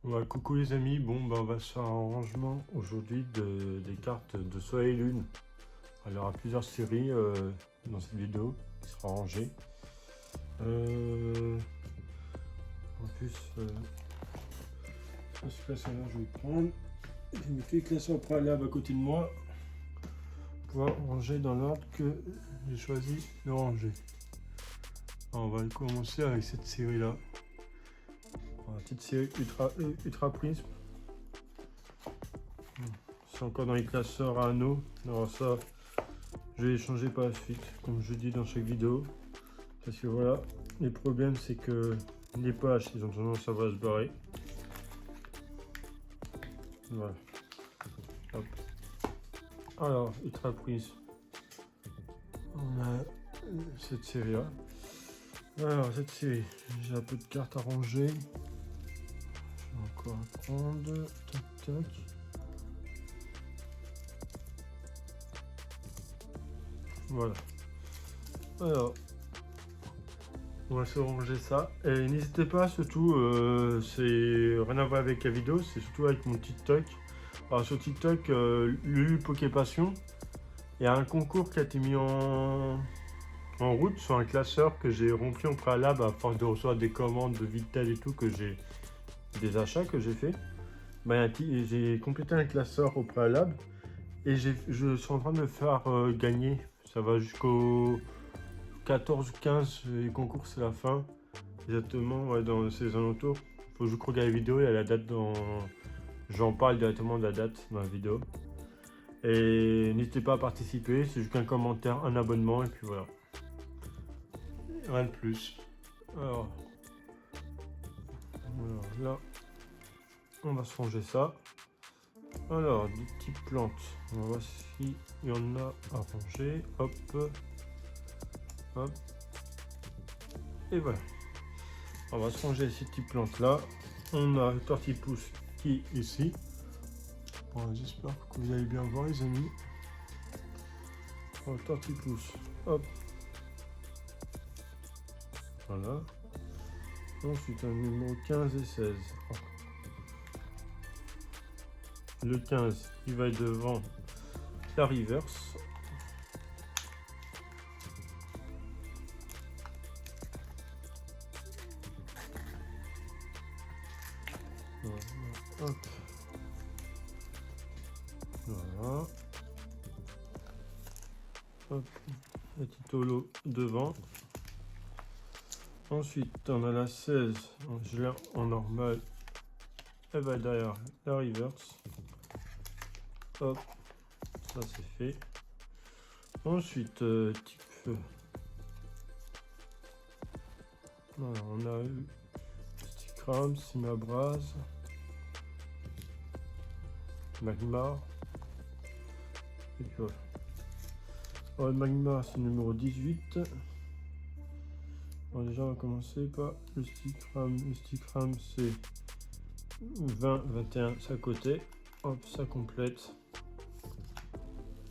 Ouais, coucou les amis, bon on va se faire un rangement aujourd'hui des cartes de Soleil et Lune. Il y aura plusieurs séries dans cette vidéo qui sera rangée. En plus, ce classeur-là je vais le prendre. J'ai mis tous les classeurs préalables à côté de moi pour pouvoir ranger dans l'ordre que j'ai choisi de ranger. Alors, on va commencer avec cette série-là. La petite série Ultra Prism. C'est encore dans les classeurs à anneaux. Alors ça, je vais les changer par la suite, comme je dis dans chaque vidéo. Parce que voilà, les problèmes c'est que les pages, ils ont tendance à se barrer. Voilà. Hop. Alors, Ultra Prism. On a cette série-là. Alors, cette série, j'ai un peu de cartes à ranger. Je vais encore à prendre. Tac, tac. Voilà. Alors, on va se ranger ça. Et n'hésitez pas, surtout, c'est rien à voir avec la vidéo, c'est surtout avec mon TikTok. Alors sur TikTok, Lulu Poké Passion, il y a un concours qui a été mis en route sur un classeur que j'ai rempli en préalable à force de recevoir des commandes de Vitel et tout, que j'ai des achats que j'ai fait. Ben, j'ai complété un classeur au préalable et je suis en train de me faire gagner. Ça va jusqu'au 14 ou 15, les concours c'est la fin. Exactement, ouais, dans ces alentours. Faut que je regarde la vidéo, il y a la date dans... J'en parle directement de la date dans la vidéo. Et n'hésitez pas à participer, c'est juste un commentaire, un abonnement et puis voilà. Rien de plus. Alors là, on va se ranger ça. Alors, des petites plantes. On va voir s'il y en a à ranger. Hop. Hop. Et voilà. On va se ranger ces petites plantes là. On a le tortipousse qui est ici. Bon, j'espère que vous allez bien voir les amis. Oh, tortipousse. Hop. Voilà. Ensuite, un numéro 15 et 16. Oh. Le 15, il va être devant la reverse. Voilà. Hop. Voilà. Hop. Petit holo devant. Ensuite, on a la 16 en normal. Elle va derrière la reverse. Hop. Ça c'est fait. Ensuite, type feu. Voilà, on a eu Stickram, Simabraz, Magmar. Et puis voilà. Alors, le Magmar c'est le numéro 18. Alors déjà on va commencer par le Stickram. Le Stickram c'est 20, 21, c'est à côté. Hop, ça complète.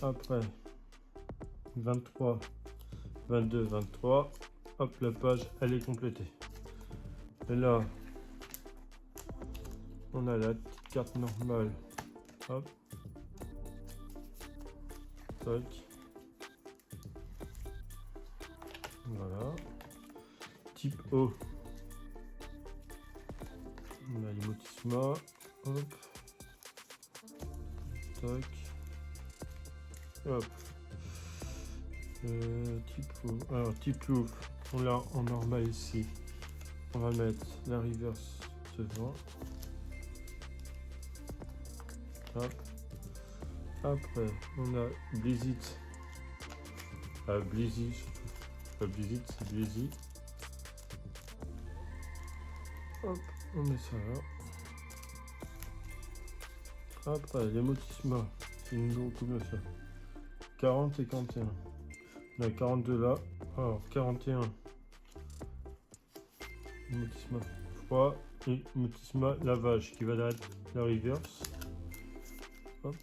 Après 23, 22, 23. Hop, la page elle est complétée. Et là, on a la petite carte normale. Hop. Tac. Voilà. Type O. On a l'Emotisma. Hop. Tac. Hop. Type O. Alors, type Louvre. On l'a en normal ici. On va mettre la reverse devant. Hop. Après, on a Blizzit. Blizzy surtout. Pas Blizzit, c'est Blizzy. Hop, on met ça là. Après, l'Emotisma. C'est une numéro combien ça? 40 et 41. On a 42 là. Alors, 41. Emotisma froid et Emotisma lavage qui va derrière la reverse. Hop.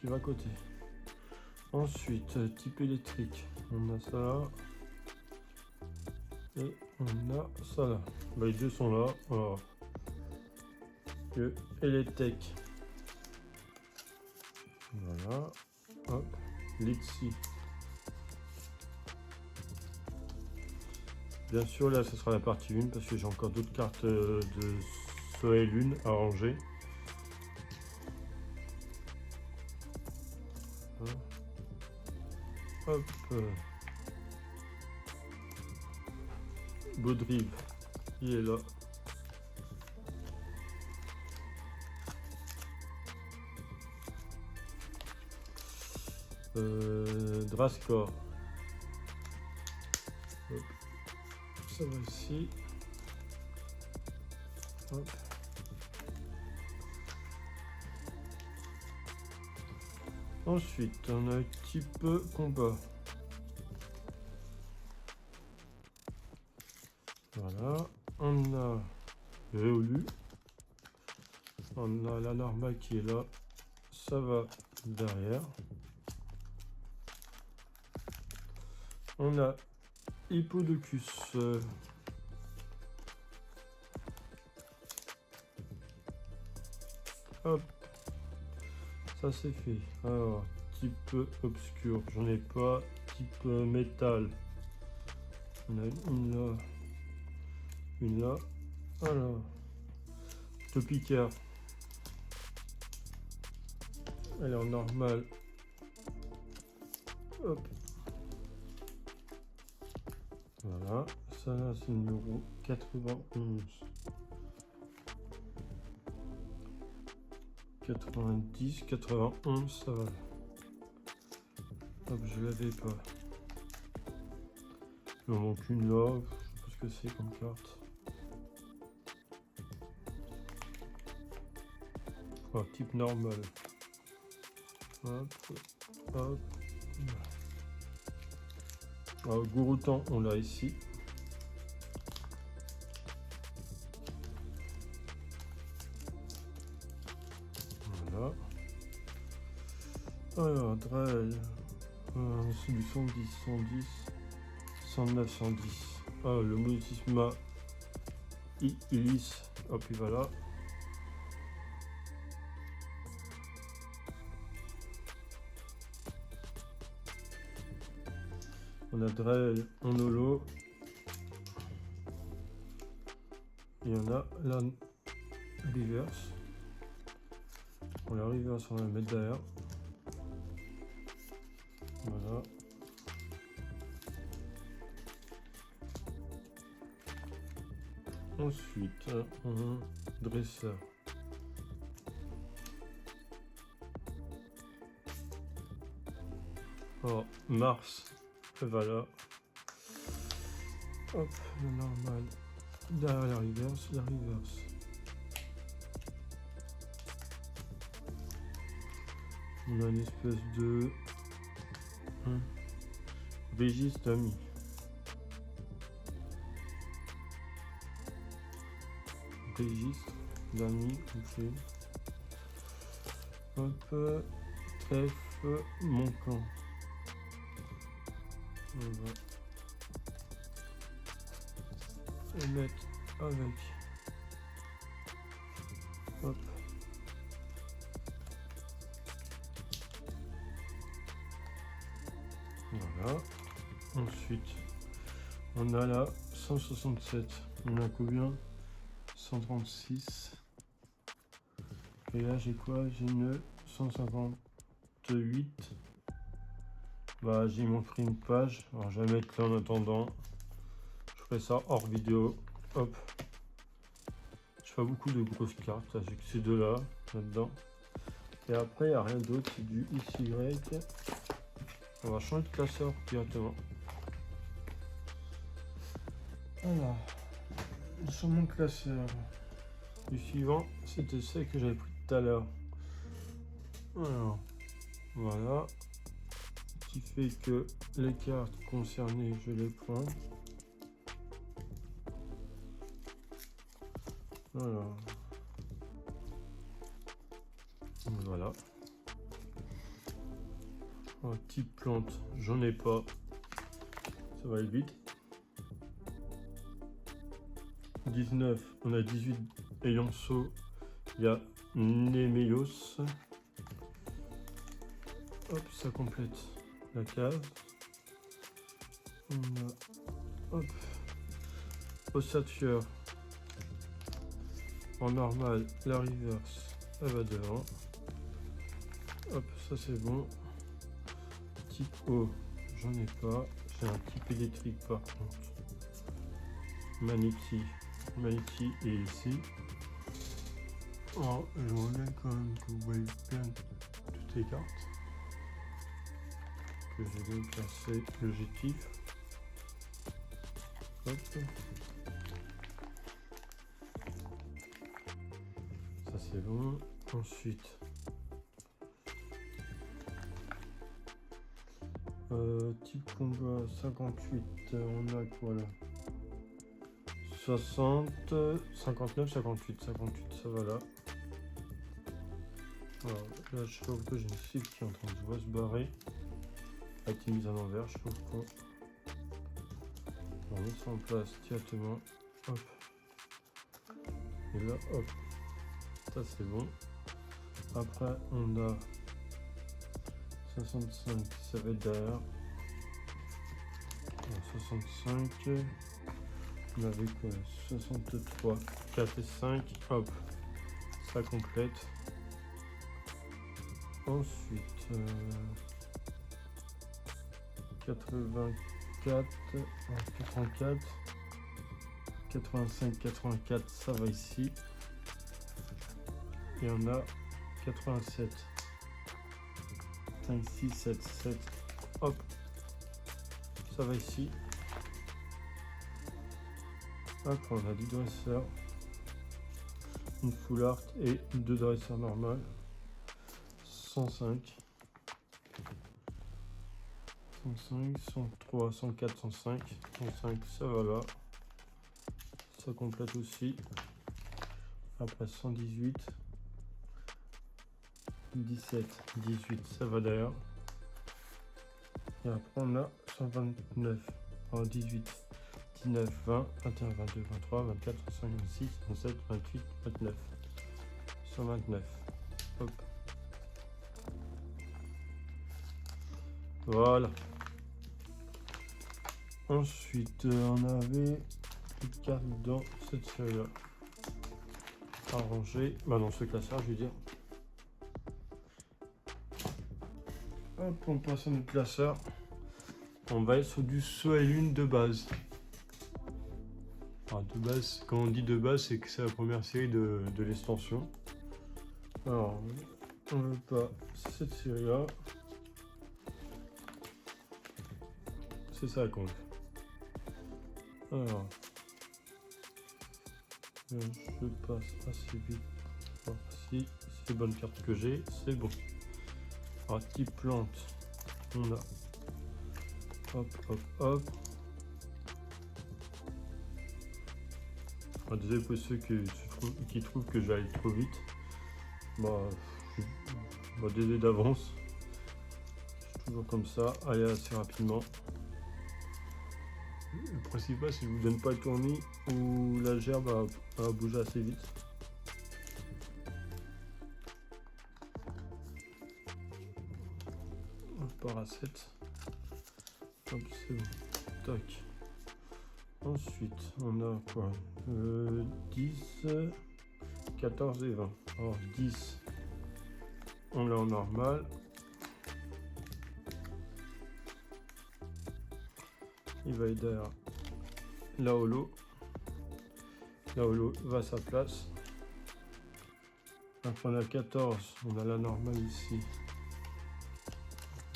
Qui va à côté. Ensuite, type électrique. On a ça là. Et on a ça là. Bah, les deux sont là. Alors, le Eletech. Voilà. Hop. Litsi. Bien sûr, là, ce sera la partie 1 parce que j'ai encore d'autres cartes de Soleil Lune à ranger. Hop. Baudrive, il est là. Drascore. Hop. Ça va ici. Hop. Ensuite, on a type combat. Voilà. On a Réolu. On a la normale qui est là. Ça va derrière. On a Hippodocus. Hop. Ça c'est fait. Alors, type obscur, j'en ai pas. Type métal. On a une là. Une là. Alors. Topicaire. Elle est en normal. Hop. Voilà. Ça là c'est le numéro 91. 90, 91, ça va. Hop, je l'avais pas. Il en manque une là, je sais pas ce que c'est comme carte. Oh, type normal. Hop, hop. Alors, Gouroutan, on l'a ici. Voilà. Alors, Drell, c'est du 110, 110, 109, 110. Ah, le Motisma Ilis, hop, il va là. On a Drell en holo. Et on a la reverse. Pour la reverse, on va la mettre derrière. Voilà. Ensuite, on a dresseur. Oh, Mars, voilà. Hop, le normal. Derrière la reverse, la reverse. On a une espèce de Régis d'amis. Registre d'amis, ok. Hop, trèfle, mon camp. On va le mettre avec. Hop. Voilà. Ensuite, on a la 167. On a combien? 136. Et là, j'ai quoi? J'ai une 158. Bah, j'ai montré une page. Alors, je vais mettre là en attendant. Je ferai ça hors vidéo. Hop. Je fais beaucoup de grosses cartes avec ces deux-là, là-dedans. Et après, il n'y a rien d'autre. C'est du XY. On va changer de classeur directement. Alors, sur mon classeur, le suivant, c'était celle que j'avais pris tout à l'heure. Alors, voilà. Ce qui fait que les cartes concernées, je les prends. Voilà. Voilà. Un type plante, j'en ai pas. Ça va aller vite. 19, on a 18 éléments Il y a Nemelos. Hop, ça complète la case. On a, hop, ossature. En normal, la reverse, elle va devant. Hop, ça c'est bon. Type O, j'en ai pas. J'ai un type électrique par contre. Manity est ici. Oh, je reviens quand même que vous voyez bien toutes les cartes. Que j'ai bien placé l'objectif. Hop. Ça c'est bon. Ensuite, type combat 58, on a quoi là? 60, 59, 58, 58, ça va là. Alors, là, je sais pas pourquoi j'ai une cible qui est en train de se barrer. Elle a été mise à l'envers, je sais pas pourquoi. On met ça en place directement. Hop. Et là, hop. Ça c'est bon. Après, on a 65, ça va être derrière. 65. On avait quoi? 63, 4 et 5. Hop. Ça complète. Ensuite, 84, 84, 85, 84, ça va ici. Et on a 87. 5, 6, 7, 7. Hop. Ça va ici. Après, on a 10 dresseurs. Une full art et 2 dresseurs normales. 105. 105, 103, 104, 105. 105, ça va là. Ça complète aussi. Après 118. 17, 18, ça va derrière. Et après on a 129, 18, 19, 20, 21, 22, 23, 24, 25, 26, 27, 28, 29. 129. Hop. Voilà. Ensuite, on avait une carte dans cette série-là. À ranger. Bah, dans ce classeur, je veux dire. Hop, on passe à notre classeur. On va être sur du Soleil Lune de base. Alors, de base, quand on dit de base, c'est que c'est la première série de l'extension. Alors, on veut pas cette série-là. C'est ça qu'on veut. Alors, je passe assez vite. Alors, si c'est les bonnes cartes que j'ai, c'est bon. Alors, type plante, on a hop, hop, hop. Alors, désolé pour ceux qui trouvent que j'aille trop vite. Bah, désolé d'avance. C'est toujours comme ça, aller assez rapidement. Le principal, c'est que je vous donne pas le tournis ou la gerbe va bouger assez vite. On part à 7. Hop, c'est bon. Tac. Ensuite, on a quoi? 10, 14 et 20. Alors 10, on l'a en normal. Il va être derrière la holo. La holo va à sa place. Après on a 14, on a la normale ici.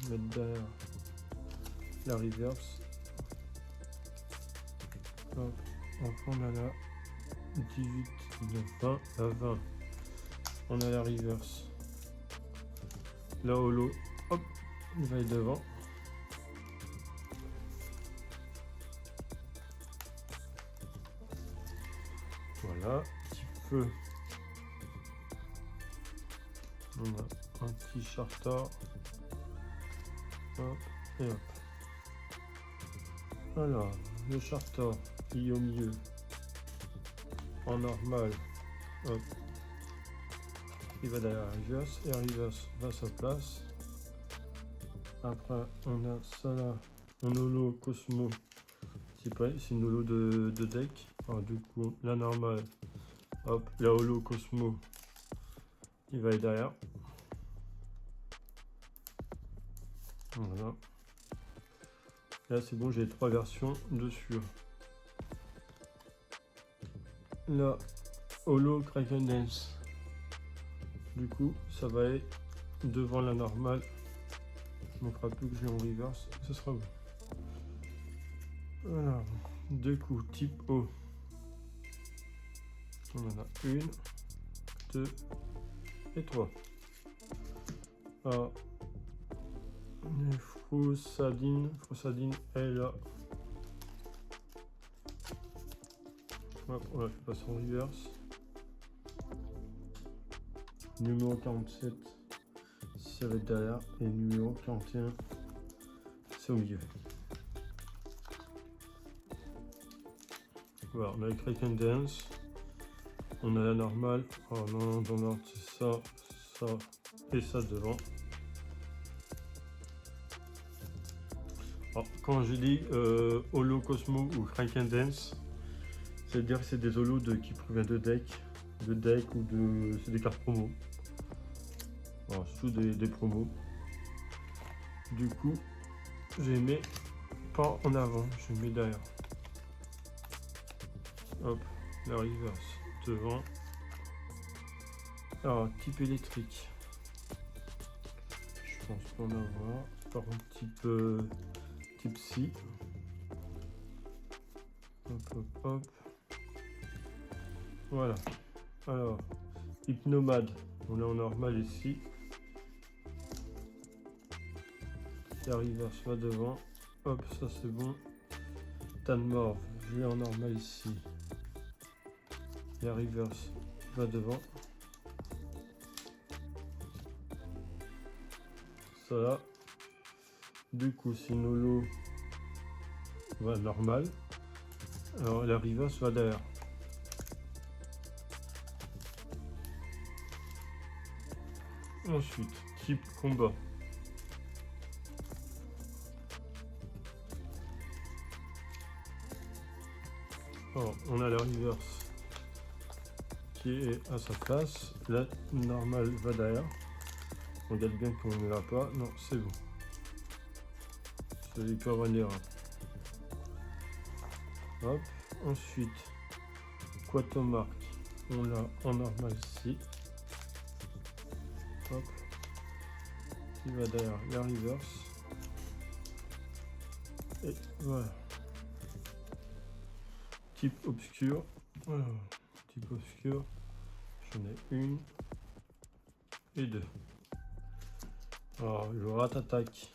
Mettre derrière la reverse. Hop. Enfin on a la 18, 19, 20, la 20. On a la reverse. La holo, hop, il va être devant. Voilà, petit feu. On a un petit charter. Hop et hop. Alors, le charter, il est au milieu. En normal. Hop. il va derrière reverse et reverse va à sa place. Après on a ça là, en holo Cosmo, c'est pareil, c'est une holo de deck. Alors du coup la normale, hop, la holo Cosmo, il va être derrière. Voilà. Là c'est bon, j'ai 3 versions dessus. La holo Kraken Dance. Du coup, ça va être devant la normale. Il ne fera plus que j'ai en reverse. Ce sera bon. Voilà. Deux coups type O. On en a 1, 2 et 3. Alors, Frosadine, elle est là. Hop, on la fait passer en reverse. Numéro 47, ça va être derrière. Et numéro 41, c'est au milieu. Voilà, on a le Kraken Dance. On a la normale. Oh non, dans l'ordre, c'est ça, ça et ça devant. Alors, quand je dis holo Cosmo ou Kraken Dance, c'est-à-dire que c'est des holos qui proviennent de deck ou de. C'est des cartes promo. Alors, surtout des promos. Du coup, je les mets pas en avant, je les mets derrière. Hop, la reverse devant. Alors, type électrique. Je pense pas en avoir. Par contre, type C. Hop, hop, hop. Voilà. Alors, Hypnomade. On est en normal ici. La reverse va devant. Hop, ça c'est bon. Tanmorph, je l'ai en normal ici. La reverse va devant. Ça là. Du coup, c'est une holo va normal. Alors la reverse va derrière. Ensuite, type combat. Alors, on a la reverse qui est à sa place. La normale va derrière. On regarde bien qu'on ne l'a pas. Non, c'est bon. Il peut avoir une erreur. Hop. Ensuite, Quatomark. On l'a en normal ici. Hop. Il va derrière la reverse. Et voilà. Type obscur. Voilà. Type obscur. J'en ai 1 et 2. Alors, le rat attaque.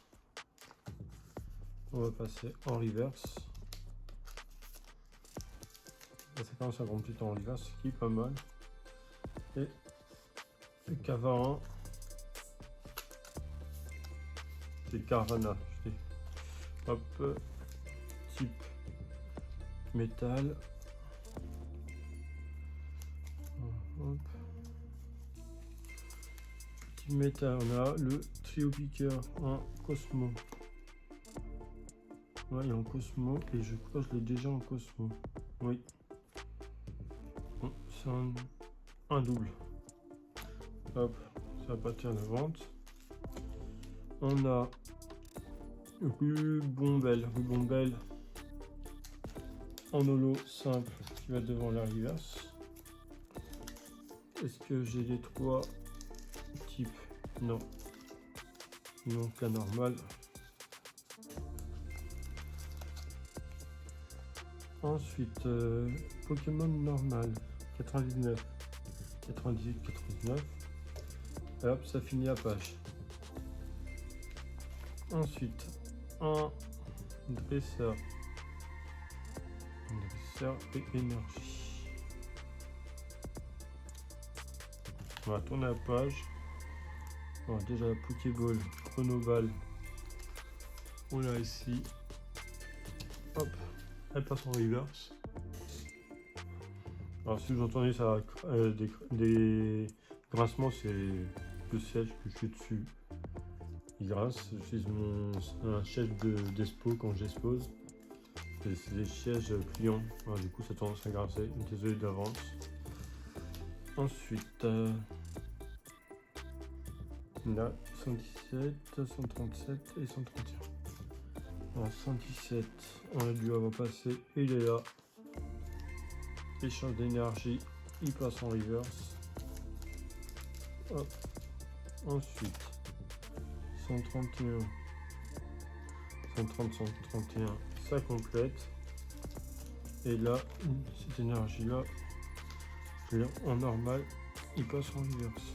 On va passer en reverse. La séquence a compris en reverse, ce qui est pas mal. Et le Cavaran. C'est Carvana, je dis. Hop. Type métal. Hop. Type métal, on a le Trio Picker en Cosmo. Ouais, il est en Cosmo et je crois que je l'ai déjà en Cosmo. Oui. Bon, c'est un double. Hop, ça va partir de vente. On a Rubombelle en holo simple qui va devant la reverse. Est-ce que j'ai les 3 types? Non. Donc la normale. Ensuite, Pokémon normal, 99, 98, 99. Et hop, ça finit la page. Ensuite, un dresseur et énergie. On va tourner la page. Bon, déjà la Pokéball, Chronoball, on l'a ici. Hop, elle passe en reverse. Alors si vous entendez ça, des Grincement, c'est le siège que je suis dessus. Il grince. J'utilise un siège d'expo quand j'expose. C'est des sièges pliants. Alors, du coup, ça tendance à grincer. Désolé d'avance. Ensuite, là, 117, 137 et 131. Alors, 117, on a dû avoir passé. Il est là. Échange d'énergie. Il passe en reverse. Hop. Ensuite, 131, 130, 131, ça complète. Et là, cette énergie-là, en normal, il passe en reverse.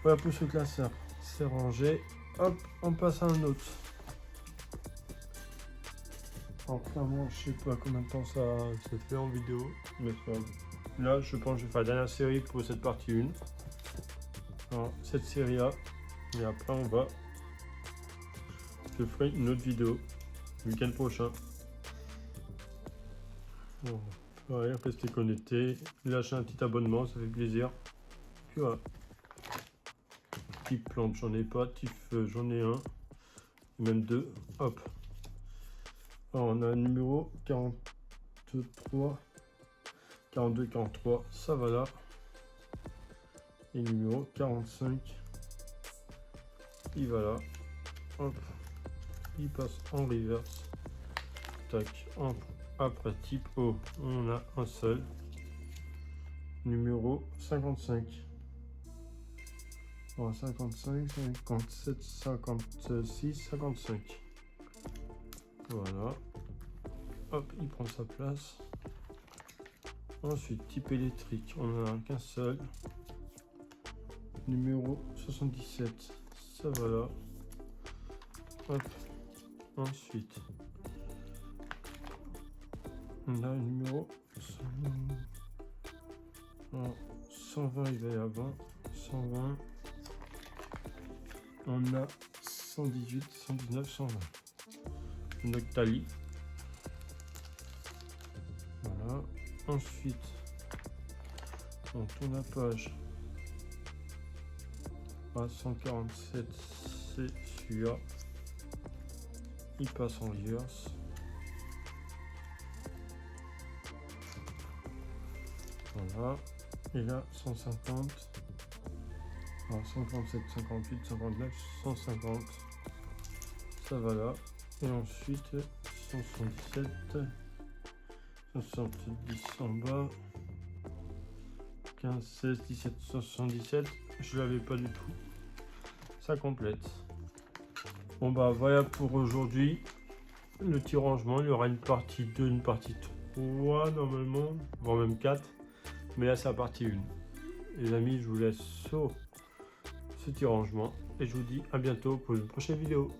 Voilà pour ce classeur. C'est rangé. Hop, on passe à un autre. Alors clairement, je sais pas combien de temps ça fait en vidéo, mais là, je pense que je vais faire la dernière série pour cette partie 1. Alors, cette série-là, et après je ferai une autre vidéo le week-end prochain. Bon, pareil, restez connectés, lâchez un petit abonnement, ça fait plaisir. Puis voilà. Type plante, j'en ai pas, type feu, j'en ai un, même deux. Hop. Alors, on a un numéro 43, 42, 43, ça va là. Et numéro 45, il va là. Hop, il passe en reverse. Tac, après type O, on a un seul. Numéro 55. Bon, 55, 57, 56, 55. Voilà. Hop, il prend sa place. Ensuite, type électrique, on en a qu'un seul. Numéro 77, ça va là. Hop. Ensuite, on a le numéro 120, il va y avoir 120. On a 118, 119, 120. Noctali. Voilà. Ensuite, on tourne la page à 147, c'est celui-là. Il passe en reverse. Voilà. Et là, 150. Alors 57, 58, 59, 150. Ça va là. Et ensuite, 177. 170 en bas. 15, 16, 17, 177. Je l'avais pas du tout. Ça complète. Bon bah voilà pour aujourd'hui. Le petit rangement. Il y aura une partie 2, une partie 3 normalement. Voire même 4. Mais là c'est la partie 1. Les amis, je vous laisse sur ce petit rangement. Et je vous dis à bientôt pour une prochaine vidéo.